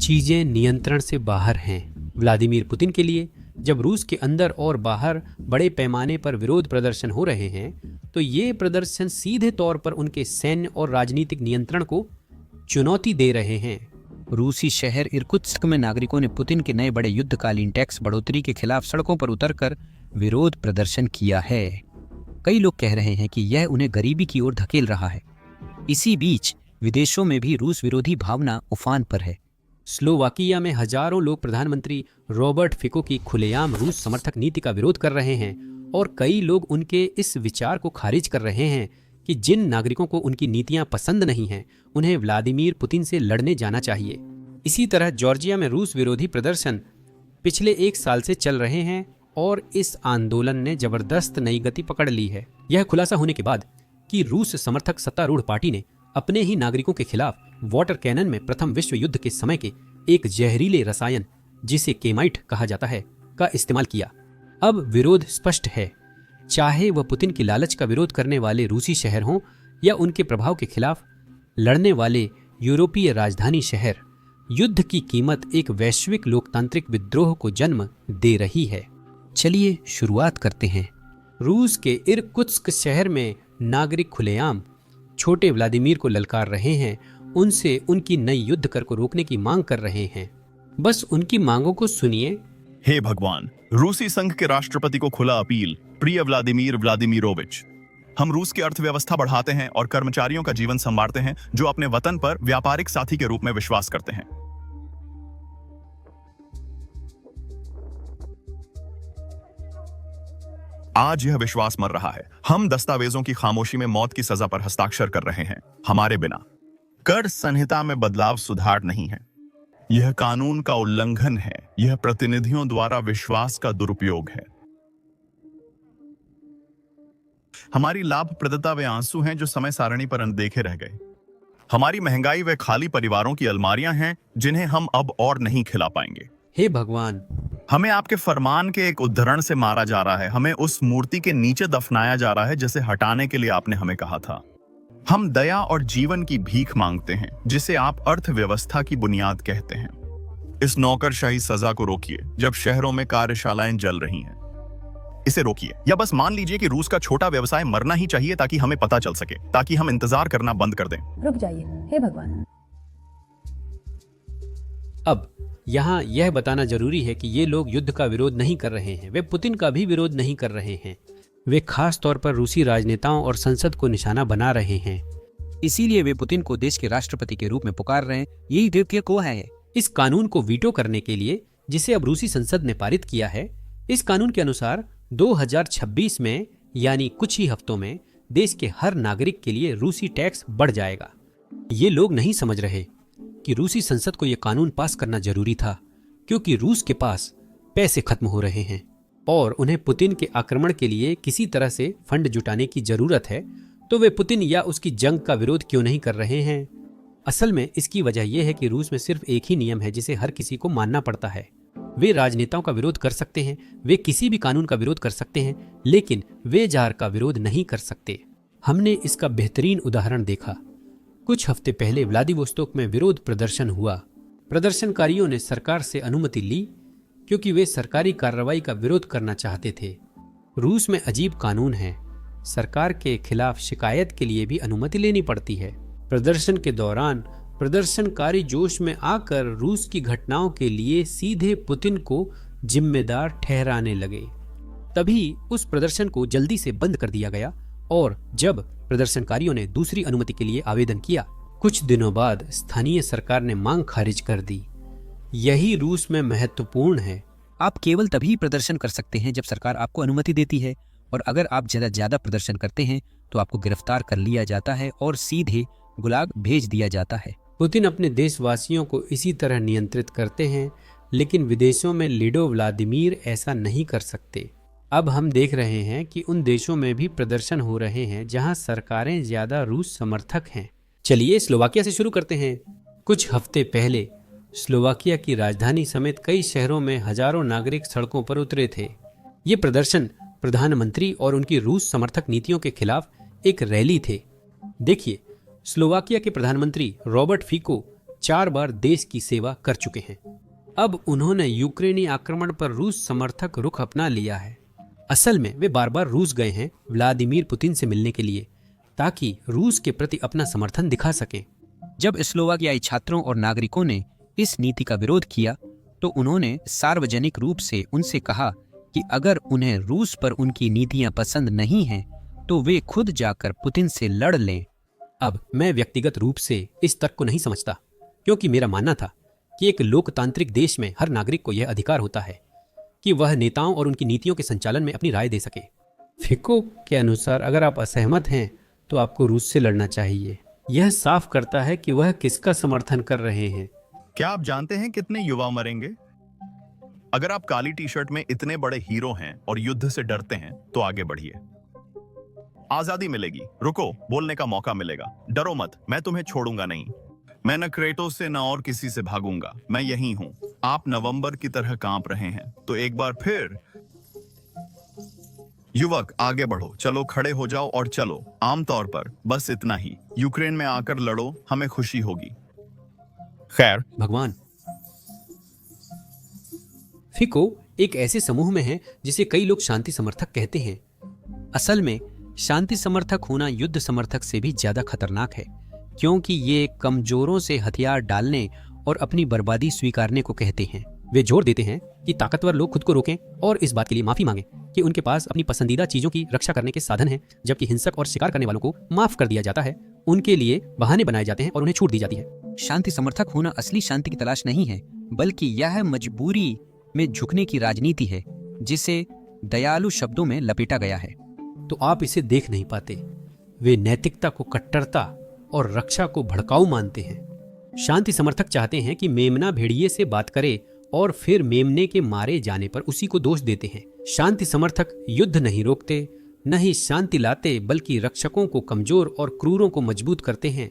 चीजें नियंत्रण से बाहर हैं व्लादिमीर पुतिन के लिए। जब रूस के अंदर और बाहर बड़े पैमाने पर विरोध प्रदर्शन हो रहे हैं तो ये प्रदर्शन सीधे तौर पर उनके सैन्य और राजनीतिक नियंत्रण को चुनौती दे रहे हैं। रूसी शहर इरकुत्स्क में नागरिकों ने पुतिन के नए बड़े युद्धकालीन टैक्स बढ़ोतरी के खिलाफ सड़कों पर उतरकर विरोध प्रदर्शन किया है। कई लोग कह रहे हैं कि यह उन्हें गरीबी की ओर धकेल रहा है। इसी बीच विदेशों में भी रूस विरोधी भावना उफान पर है। स्लोवाकिया में हजारों लोग प्रधानमंत्री रॉबर्ट फिको की खुलेआम रूस समर्थक नीति का विरोध कर रहे हैं और कई लोग उनके इस विचार को खारिज कर रहे हैं कि जिन नागरिकों को उनकी नीतियां पसंद नहीं हैं उन्हें व्लादिमीर पुतिन से लड़ने जाना चाहिए। इसी तरह जॉर्जिया में रूस विरोधी प्रदर्शन पिछले 1 साल से चल रहे हैं और इस आंदोलन ने जबरदस्त नई गति पकड़ ली है। यह खुलासा होने के बाद कि रूस समर्थक सत्तारूढ़ पार्टी ने अपने ही नागरिकों के खिलाफ वाटर कैनन में प्रथम विश्व युद्ध के समय के एक जहरीले रसायन जिसे केमाइट कहा जाता है का इस्तेमाल किया। अब विरोध स्पष्ट है, चाहे वह पुतिन की लालच का विरोध करने वाले रूसी शहर हों या उनके प्रभाव के खिलाफ लड़ने वाले यूरोपीय राजधानी शहर। युद्ध की कीमत एक वैश्विक लोकतांत्रिक विद्रोह को जन्म दे रही है। चलिए शुरुआत करते हैं। रूस के इरकुत्स्क शहर में नागरिक खुलेआम छोटे व्लादिमीर को ललकार रहे हैं, उनसे उनकी नई युद्ध कर को रोकने की मांग कर रहे हैं। बस उनकी मांगों को सुनिए। हे भगवान, रूसी संघ के राष्ट्रपति को खुला अपील। प्रिय व्लादिमीर व्लादिमीरोविच, हम रूस की अर्थव्यवस्था बढ़ाते हैं और कर्मचारियों का जीवन संवारते हैं जो अपने वतन पर व्यापारिक साथी के रूप में विश्वास करते हैं। आज यह विश्वास मर रहा है। हम दस्तावेजों की खामोशी में मौत की सजा पर हस्ताक्षर कर रहे हैं। हमारे बिना कर संहिता में बदलाव सुधार नहीं है। यह कानून का उल्लंघन है। यह प्रतिनिधियों द्वारा विश्वास का दुरुपयोग है। हमारी लाभप्रदता वे आंसू हैं जो समय सारणी पर अनदेखे रह गए। हमारी महंगाई वे खाली परिवारों की अलमारियां हैं जिन्हें हम अब और नहीं खिला पाएंगे। हे भगवान, हमें आपके फरमान के एक उद्धरण से मारा जा रहा है। हमें उस मूर्ति के नीचे दफनाया जा रहा है जिसे हटाने के लिए आपने हमें कहा था। हम दया और जीवन की भीख मांगते हैं जिसे आप अर्थव्यवस्था की बुनियाद कहते हैं। इस नौकरशाही सजा को रोकिए जब शहरों में कार्यशालाएं जल रही हैं। इसे रोकिए या बस मान लीजिए कि रूस का छोटा व्यवसाय मरना ही चाहिए ताकि हमें पता चल सके, ताकि हम इंतजार करना बंद कर दें। रुक जाइए, हे भगवान। अब यहाँ यह बताना जरूरी है कि ये लोग युद्ध का विरोध नहीं कर रहे हैं, वे पुतिन का भी विरोध नहीं कर रहे हैं। वे खास तौर पर रूसी राजनेताओं और संसद को निशाना बना रहे हैं। इसीलिए वे पुतिन को देश के राष्ट्रपति के रूप में पुकार रहे हैं। यही द्वितीय को है। इस कानून को वीटो करने के लिए जिसे अब रूसी संसद ने पारित किया है, इस कानून के अनुसार 2026 में यानी कुछ ही हफ्तों में देश के हर नागरिक के लिए रूसी टैक्स बढ़ जाएगा। ये लोग नहीं समझ रहे कि रूसी संसद को यह कानून पास करना जरूरी था क्योंकि रूस के पास पैसे खत्म हो रहे हैं और उन्हें पुतिन के आक्रमण के लिए किसी तरह से फंड जुटाने की जरूरत है। तो वे पुतिन या उसकी जंग का विरोध क्यों नहीं कर रहे हैं? असल में इसकी वजह यह है कि रूस में सिर्फ एक ही नियम है जिसे हर किसी को मानना पड़ता है। वे राजनेताओं का विरोध कर सकते हैं, वे किसी भी कानून का विरोध कर सकते हैं, लेकिन वे जार का विरोध नहीं कर सकते। हमने इसका बेहतरीन उदाहरण देखा। कुछ हफ्ते पहले व्लादिवोस्तोक में विरोध प्रदर्शन हुआ। प्रदर्शनकारियों ने सरकार से अनुमति ली क्योंकि वे सरकारी कार्रवाई का विरोध करना चाहते थे। रूस में अजीब कानून है, सरकार के खिलाफ शिकायत के लिए भी अनुमति लेनी पड़ती है। प्रदर्शन के दौरान प्रदर्शनकारी जोश में आकर रूस की घटनाओं के लिए सीधे पुतिन को जिम्मेदार ठहराने लगे। तभी उस प्रदर्शन को जल्दी से बंद कर दिया गया और जब प्रदर्शनकारियों ने दूसरी अनुमति के लिए आवेदन किया, कुछ दिनों बाद स्थानीय सरकार ने मांग खारिज कर दी। यही रूस में महत्वपूर्ण है। आप केवल तभी प्रदर्शन कर सकते हैं जब सरकार आपको अनुमति देती है, और अगर आप ज्यादा प्रदर्शन करते हैं तो आपको गिरफ्तार कर लिया जाता है और सीधे गुलाग भेज दिया जाता है। पुतिन अपने देशवासियों को इसी तरह नियंत्रित करते हैं, लेकिन विदेशों में लीडो व्लादिमीर ऐसा नहीं कर सकते। अब हम देख रहे हैं कि उन देशों में भी प्रदर्शन हो रहे हैं जहां सरकारें ज्यादा रूस समर्थक हैं। चलिए स्लोवाकिया से शुरू करते हैं। कुछ हफ्ते पहले स्लोवाकिया की राजधानी समेत कई शहरों में हजारों नागरिक सड़कों पर उतरे थे। ये प्रदर्शन प्रधानमंत्री और उनकी रूस समर्थक नीतियों के खिलाफ एक रैली थे। देखिए, स्लोवाकिया के प्रधानमंत्री रॉबर्ट फिको 4 बार देश की सेवा कर चुके हैं। अब उन्होंने यूक्रेनी आक्रमण पर रूस समर्थक रुख अपना लिया है। असल में वे बार बार रूस गए हैं व्लादिमीर पुतिन से मिलने के लिए, ताकि रूस के प्रति अपना समर्थन दिखा सकें। जब स्लोवाकियाई छात्रों और नागरिकों ने इस नीति का विरोध किया तो उन्होंने सार्वजनिक रूप से उनसे कहा कि अगर उन्हें रूस पर उनकी नीतियां पसंद नहीं हैं तो वे खुद जाकर पुतिन से लड़ लें। अब मैं व्यक्तिगत रूप से इस तर्क को नहीं समझता, क्योंकि मेरा मानना था कि एक लोकतांत्रिक देश में हर नागरिक को यह अधिकार होता है कि वह नेताओं और उनकी नीतियों के संचालन में अपनी राय दे सके। फिको के अनुसार अगर आप असहमत हैं तो आपको रूस से लड़ना चाहिए। यह साफ करता है कि वह किसका समर्थन कर रहे हैं। क्या आप जानते हैं कितने युवा मरेंगे? अगर आप काली टी शर्ट में इतने बड़े हीरो हैं और युद्ध से डरते हैं तो आगे बढ़िए। आजादी मिलेगी, रुको, बोलने का मौका मिलेगा। डरो मत, मैं तुम्हें छोड़ूंगा नहीं। मैं न क्रेटोस से न और किसी से भागूंगा, मैं यही हूं। आप नवंबर की तरह कांप रहे हैं तो एक बार फिर युवक आगे बढ़ो, चलो खड़े हो जाओ और चलो। आमतौर पर बस इतना ही। यूक्रेन में आकर लड़ो, हमें खुशी होगी। खैर, भगवान। फिको एक ऐसे समूह में है जिसे कई लोग शांति समर्थक कहते हैं। असल में शांति समर्थक होना युद्ध समर्थक से भी ज्यादा खतरनाक है, क्योंकि ये कमजोरों से हथियार डालने और अपनी बर्बादी स्वीकारने को कहते हैं। वे जोर देते हैं कि ताकतवर लोग खुद को रोकें और इस बात के लिए माफी मांगें कि उनके पास अपनी पसंदीदा चीजों की रक्षा करने के साधन हैं, जबकि हिंसक और शिकार करने वालों को माफ कर दिया जाता है। उनके लिए बहाने बनाए जाते हैं और उन्हें छूट दी जाती है। शांति समर्थक होना असली शांति की तलाश नहीं है, बल्कि यह मजबूरी में झुकने की राजनीति है, जिसे दयालु शब्दों में लपेटा गया है। तो आप इसे देख नहीं पाते। वे नैतिकता को कट्टरता और रक्षा को भड़काऊ मानते हैं। शांति समर्थक चाहते हैं कि मेमना भेड़िए से बात करे और फिर मेमने के मारे जाने पर उसी को दोष देते हैं। शांति समर्थक युद्ध नहीं रोकते, न ही शांति लाते, बल्कि रक्षकों को कमजोर और क्रूरों को मजबूत करते हैं।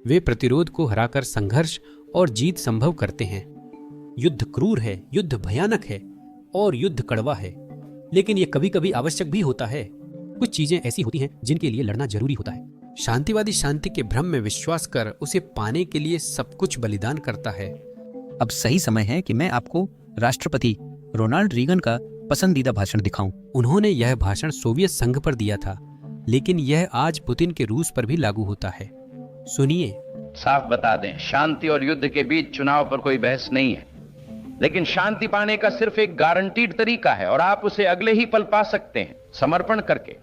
वे प्रतिरोध को हराकर संघर्ष और जीत संभव करते हैं। युद्ध क्रूर है, युद्ध भयानक है और युद्ध कड़वा है, लेकिन यह कभी कभी आवश्यक भी होता है। कुछ चीजें ऐसी होती हैं जिनके लिए लड़ना जरूरी होता है। शांतिवादी शांति के भ्रम में विश्वास कर उसे पाने के लिए सब कुछ बलिदान करता है। अब सही समय है कि मैं आपको राष्ट्रपति रोनाल्ड रीगन का पसंदीदा भाषण दिखाऊं। उन्होंने यह भाषण सोवियत संघ पर दिया था, लेकिन यह आज पुतिन के रूस पर भी लागू होता है। सुनिए। साफ बता दें, शांति और युद्ध के बीच चुनाव पर कोई बहस नहीं है, लेकिन शांति पाने का सिर्फ एक गारंटीड तरीका है और आप उसे अगले ही पल पा सकते हैं, समर्पण करके।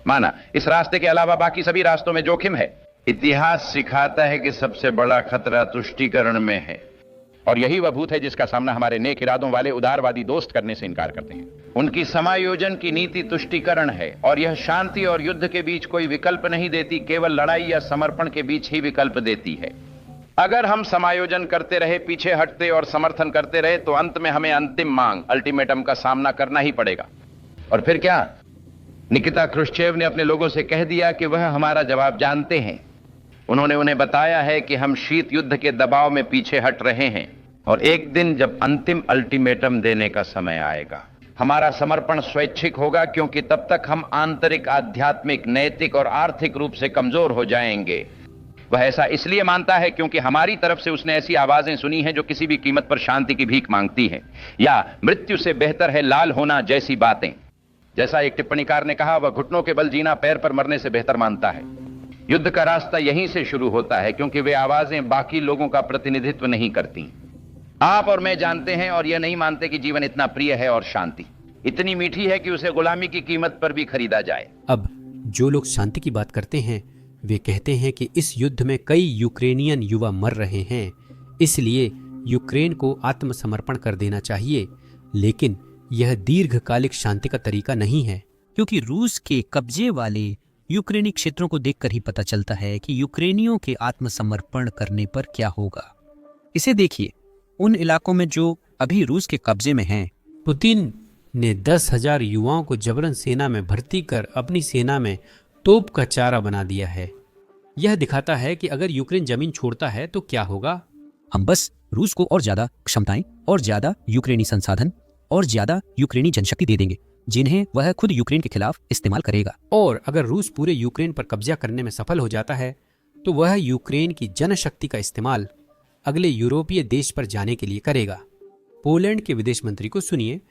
माना इस रास्ते के अलावा बाकी सभी रास्तों में जोखिम है। इतिहास सिखाता है कि सबसे बड़ा खतरा तुष्टीकरण में है, और यही वह भूत है जिसका सामना हमारे नेक इरादों वाले उदारवादी दोस्त करने से इनकार करते हैं। उनकी समायोजन की नीति तुष्टीकरण है, और यह शांति और युद्ध के बीच कोई विकल्प नहीं देती, केवल लड़ाई या समर्पण के बीच ही विकल्प देती है। अगर हम समायोजन करते रहे, पीछे हटते और समर्थन करते रहे, तो अंत में हमें अंतिम मांग, अल्टीमेटम का सामना करना ही पड़ेगा। और फिर क्या? निकिता क्रुश्चेव ने अपने लोगों से कह दिया कि वह हमारा जवाब जानते हैं। उन्होंने उन्हें बताया है कि हम शीत युद्ध के दबाव में पीछे हट रहे हैं, और एक दिन जब अंतिम अल्टीमेटम देने का समय आएगा, हमारा समर्पण स्वैच्छिक होगा, क्योंकि तब तक हम आंतरिक, आध्यात्मिक, नैतिक और आर्थिक रूप से कमजोर हो जाएंगे। वह ऐसा इसलिए मानता है क्योंकि हमारी तरफ से उसने ऐसी आवाजें सुनी हैं जो किसी भी कीमत पर शांति की भीख मांगती हैं, या मृत्यु से बेहतर है लाल होना जैसी बातें। जैसा एक टिप्पणीकार ने कहा, वह घुटनों के बल जीना पैर पर मरने से बेहतर मानता है। युद्ध का रास्ता यहीं से शुरू होता है, क्योंकि वे आवाजें बाकी लोगों का प्रतिनिधित्व नहीं करती। आप और मैं जानते हैं और यह नहीं मानते कि जीवन इतना प्रिय है और शांति इतनी मीठी है कि उसे गुलामी की कीमत पर भी खरीदा जाए। अब जो लोग शांति की बात करते हैं वे कहते हैं कि इस युद्ध में कई यूक्रेनियन युवा मर रहे हैं, इसलिए यूक्रेन को आत्मसमर्पण कर देना चाहिए। लेकिन यह दीर्घकालिक शांति का तरीका नहीं है, क्योंकि रूस के कब्जे वाले यूक्रेनी क्षेत्रों को देखकर ही पता चलता है कि यूक्रेनियों के आत्मसमर्पण करने पर क्या होगा। इसे देखिए, उन इलाकों में जो अभी रूस के कब्जे में हैं। पुतिन ने 10,000 युवाओं को जबरन सेना में भर्ती कर अपनी सेना में तोप का चारा बना दिया है। यह दिखाता है कि अगर यूक्रेन जमीन छोड़ता है तो क्या होगा। हम बस रूस को और ज्यादा क्षमताएं और ज्यादा यूक्रेनी संसाधन और ज्यादा यूक्रेनी जनशक्ति दे देंगे, जिन्हें वह खुद यूक्रेन के खिलाफ इस्तेमाल करेगा। और अगर रूस पूरे यूक्रेन पर कब्जा करने में सफल हो जाता है तो वह यूक्रेन की जनशक्ति का इस्तेमाल अगले यूरोपीय देश पर जाने के लिए करेगा। पोलैंड के विदेश मंत्री को सुनिए,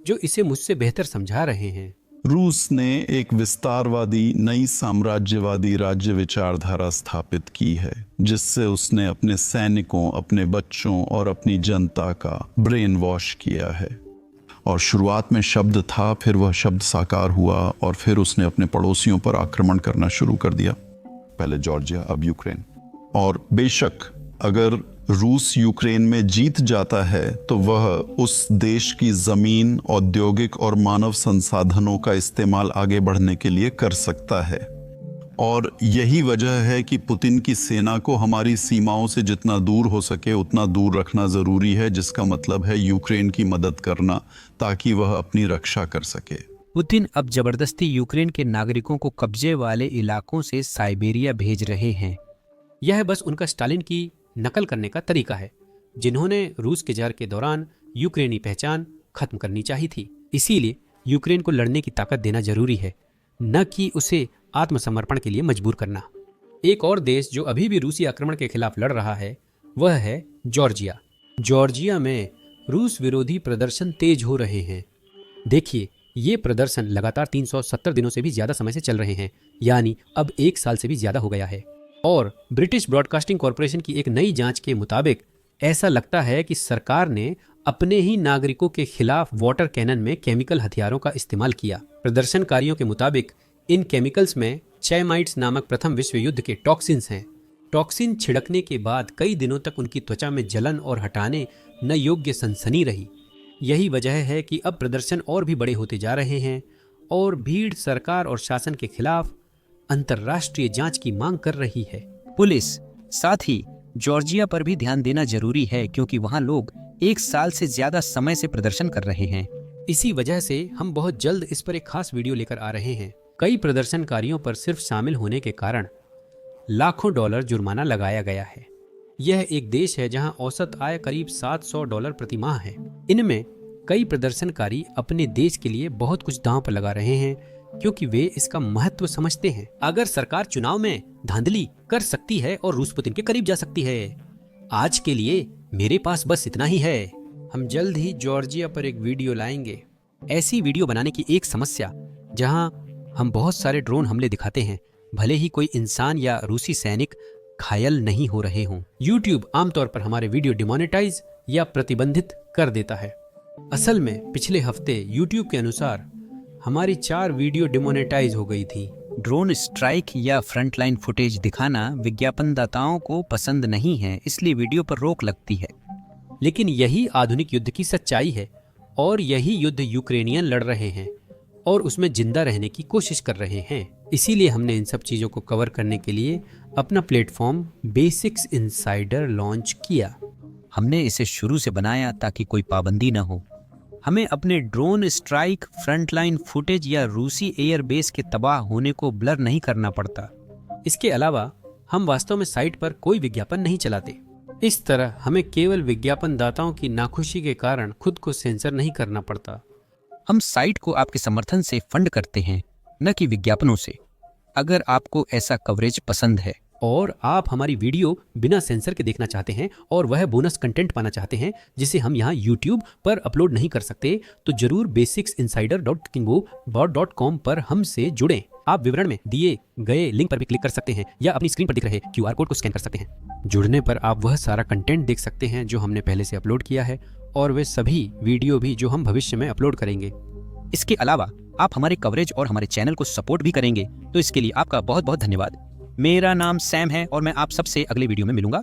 जो इसे मुझसे बेहतर समझा रहे हैं। रूस ने एक विस्तारवादी नई साम्राज्यवादी राज्य विचारधारा स्थापित की है, जिससे उसने अपने सैनिकों, अपने बच्चों और अपनी जनता का ब्रेन वॉश किया है। और शुरुआत में शब्द था, फिर वह शब्द साकार हुआ और फिर उसने अपने पड़ोसियों पर आक्रमण करना शुरू कर दिया। पहले जॉर्जिया, अब यूक्रेन। और बेशक अगर रूस यूक्रेन में जीत जाता है तो वह उस देश की जमीन, औद्योगिक और मानव संसाधनों का इस्तेमाल आगे बढ़ने के लिए कर सकता है। और यही वजह है कि पुतिन की सेना को हमारी सीमाओं से जितना दूर हो सके उतना दूर रखना जरूरी है, जिसका मतलब है यूक्रेन की मदद करना, ताकि वह अपनी रक्षा कर सके। पुतिन अब जबरदस्ती यूक्रेन के नागरिकों को कब्जे वाले इलाकों से साइबेरिया भेज रहे हैं। यह बस उनका स्टालिन की नकल करने का तरीका है, जिन्होंने रूस के जार के दौरान यूक्रेनी पहचान खत्म करनी चाहिए थी। इसीलिए यूक्रेन को लड़ने की ताकत देना जरूरी है, न कि उसे आत्मसमर्पण के लिए मजबूर करना। एक और देश जो अभी भी रूसी आक्रमण के खिलाफ लड़ रहा है वह है जॉर्जिया। जॉर्जिया में रूस विरोधी प्रदर्शन तेज हो रहे हैं। देखिए, ये प्रदर्शन लगातार 370 दिनों से भी ज्यादा समय से चल रहे हैं, यानी अब 1 साल से भी ज्यादा हो गया है। और ब्रिटिश ब्रॉडकास्टिंग कॉरपोरेशन की एक नई जांच के मुताबिक ऐसा लगता है कि सरकार ने अपने ही नागरिकों के खिलाफ वाटर कैनन में केमिकल हथियारों का इस्तेमाल किया। प्रदर्शनकारियों के मुताबिक इन केमिकल्स में चैमाइट्स नामक प्रथम विश्व युद्ध के टॉक्सिन्स हैं। टॉक्सिन छिड़कने के बाद कई दिनों तक उनकी त्वचा में जलन और हटाने न योग्य सनसनी रही। यही वजह है कि अब प्रदर्शन और भी बड़े होते जा रहे हैं और भीड़ सरकार और शासन के खिलाफ अंतर्राष्ट्रीय जांच की मांग कर रही है। पुलिस, साथ ही जॉर्जिया पर भी ध्यान देना जरूरी है, क्योंकि वहां लोग 1 साल से ज्यादा समय से प्रदर्शन कर रहे हैं। इसी वजह से हम बहुत जल्द इस पर एक खास वीडियो लेकर आ रहे हैं। कई प्रदर्शनकारियों पर सिर्फ शामिल होने के कारण लाखों डॉलर जुर्माना लगाया गया है। यह एक देश है जहां औसत आय करीब $700 प्रति माह है। इनमें कई प्रदर्शनकारी अपने देश के लिए बहुत कुछ दांव पर लगा रहे हैं, क्योंकि वे इसका महत्व समझते हैं। अगर सरकार चुनाव में धांधली कर सकती है और रूस पुतिन के करीब जा सकती है। आज के लिए मेरे पास बस इतना ही है। हम जल्द ही जॉर्जिया पर एक वीडियो लाएंगे। ऐसी वीडियो बनाने की एक समस्या, जहां हम बहुत सारे ड्रोन हमले दिखाते हैं, भले ही कोई इंसान या रूसी सैनिक घायल नहीं हो रहे हों। YouTube आमतौर पर हमारे वीडियो डिमोनेटाइज या प्रतिबंधित कर देता है। असल में पिछले हफ्ते YouTube के अनुसार हमारी 4 वीडियो डिमोनेटाइज हो गई थी। ड्रोन स्ट्राइक या फ्रंटलाइन फुटेज दिखाना विज्ञापनदाताओं को पसंद नहीं है, इसलिए वीडियो पर रोक लगती है। लेकिन यही आधुनिक युद्ध की सच्चाई है और यही युद्ध यूक्रेनियन लड़ रहे हैं और उसमें जिंदा रहने की कोशिश कर रहे हैं। इसीलिए हमने इन सब चीजों को कवर करने के लिए अपना प्लेटफॉर्म बेसिक्स इनसाइडर लॉन्च किया। हमने इसे शुरू से बनाया ताकि कोई पाबंदी न हो। हमें अपने ड्रोन स्ट्राइक, फ्रंटलाइन फुटेज या रूसी एयरबेस के तबाह होने को ब्लर नहीं करना पड़ता। इसके अलावा हम वास्तव में साइट पर कोई विज्ञापन नहीं चलाते। इस तरह हमें केवल विज्ञापनदाताओं की नाखुशी के कारण खुद को सेंसर नहीं करना पड़ता। हम साइट को आपके समर्थन से फंड करते हैं, न कि विज्ञापनों से। अगर आपको ऐसा कवरेज पसंद है और आप हमारी वीडियो बिना सेंसर के देखना चाहते हैं और वह बोनस कंटेंट पाना चाहते हैं जिसे हम यहाँ YouTube पर अपलोड नहीं कर सकते, तो जरूर basicsinsider.kingbot.com पर हमसे जुड़ें। आप विवरण में दिए गए लिंक पर भी क्लिक कर सकते हैं या अपनी स्क्रीन पर दिख रहे QR कोड को स्कैन कर सकते हैं। जुड़ने पर आप वह सारा कंटेंट देख सकते हैं जो हमने पहले से अपलोड किया है और वे सभी वीडियो भी जो हम भविष्य में अपलोड करेंगे। इसके अलावा आप हमारे कवरेज और हमारे चैनल को सपोर्ट भी करेंगे, तो इसके लिए आपका बहुत बहुत धन्यवाद। मेरा नाम सैम है और मैं आप सबसे अगले वीडियो में मिलूंगा।